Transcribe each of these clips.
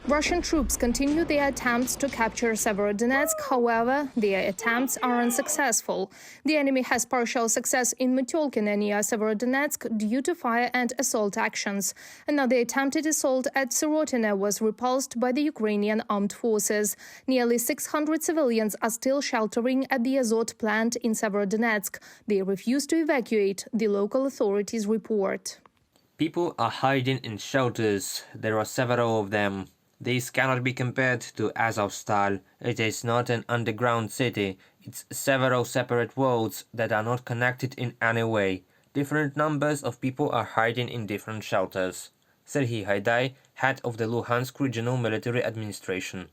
Russian troops continue their attempts to capture Severodonetsk. However, their attempts are unsuccessful. The enemy has partial success in Metyolkino near Severodonetsk due to fire and assault actions. Another attempted assault at Severodonetsk was repulsed by the Ukrainian Armed Forces. Nearly 600 civilians are still sheltering at the Azot plant in Severodonetsk. They refuse to evacuate, the local authorities report. People are hiding in shelters. There are several of them. These cannot be compared to Azovstal. It is not an underground city. It's several separate worlds that are not connected in any way. Different numbers of people are hiding in different shelters. Serhiy Haidai, head of the Luhansk Regional Military Administration.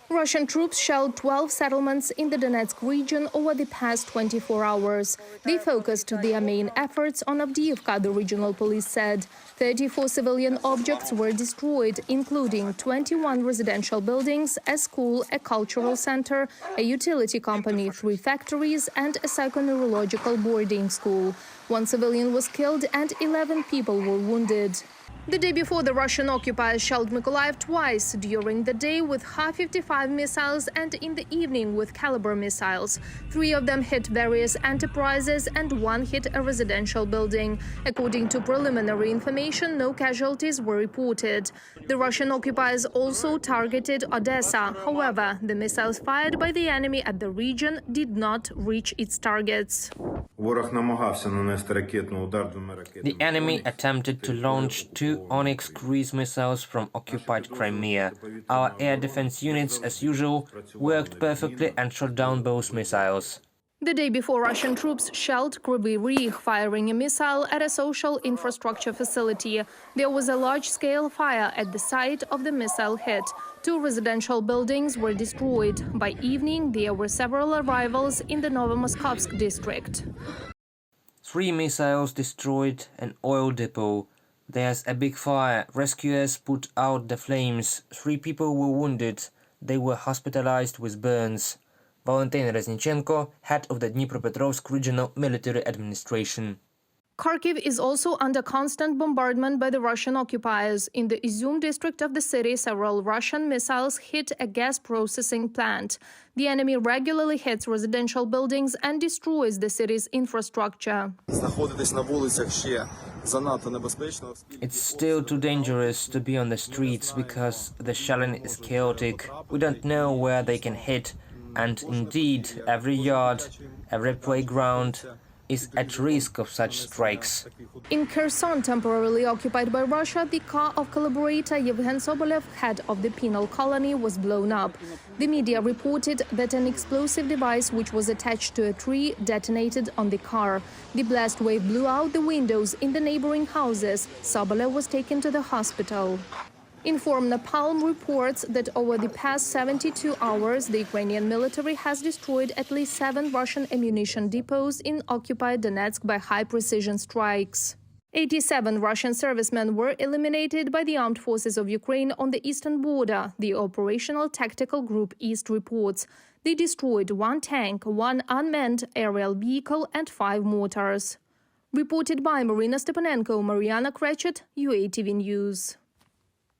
Russian troops shelled 12 settlements in the Donetsk region over the past 24 hours. They focused their main efforts on Avdiivka, the regional police said. 34 civilian objects were destroyed, including 21 residential buildings, a school, a cultural center, a utility company, 3 factories, and a psychoneurological boarding school. 1 civilian was killed and 11 people were wounded. The day before, the Russian occupiers shelled Mykolaiv twice, during the day with Ha-55 missiles and in the evening with Caliber missiles. 3 of them hit various enterprises and 1 hit a residential building. According to preliminary information, no casualties were reported. The Russian occupiers also targeted Odessa. However, the missiles fired by the enemy at the region did not reach its targets. The enemy attempted to launch 2 Onyx cruise missiles from occupied Crimea. Our air defense units, as usual, worked perfectly and shot down both missiles. The day before, Russian troops shelled Kryvyi Rih, firing a missile at a social infrastructure facility. There was a large-scale fire at the site of the missile hit. 2 residential buildings were destroyed. By evening, there were several arrivals in the Novomoskovsk district. 3 missiles destroyed an oil depot. There's a big fire. Rescuers put out the flames. 3 people were wounded. They were hospitalized with burns. Valentin Reznichenko, head of the Dnipropetrovsk Regional Military Administration. Kharkiv is also under constant bombardment by the Russian occupiers. In the Izum district of the city, several Russian missiles hit a gas processing plant. The enemy regularly hits residential buildings and destroys the city's infrastructure. It's still too dangerous to be on the streets because the shelling is chaotic. We don't know where they can hit. And indeed, every yard, every playground is at risk of such strikes. In Kherson, temporarily occupied by Russia, the car of collaborator Yevhen Sobolev, head of the penal colony, was blown up. The media reported that an explosive device which was attached to a tree detonated on the car. The blast wave blew out the windows in the neighboring houses. Sobolev was taken to the hospital. Inform Napalm reports that over the past 72 hours, the Ukrainian military has destroyed at least 7 Russian ammunition depots in occupied Donetsk by high-precision strikes. 87 Russian servicemen were eliminated by the armed forces of Ukraine on the eastern border, the Operational Tactical Group East reports. They destroyed 1 tank, 1 unmanned aerial vehicle and 5 mortars. Reported by Marina Stepanenko, Mariana Krechet, UATV News.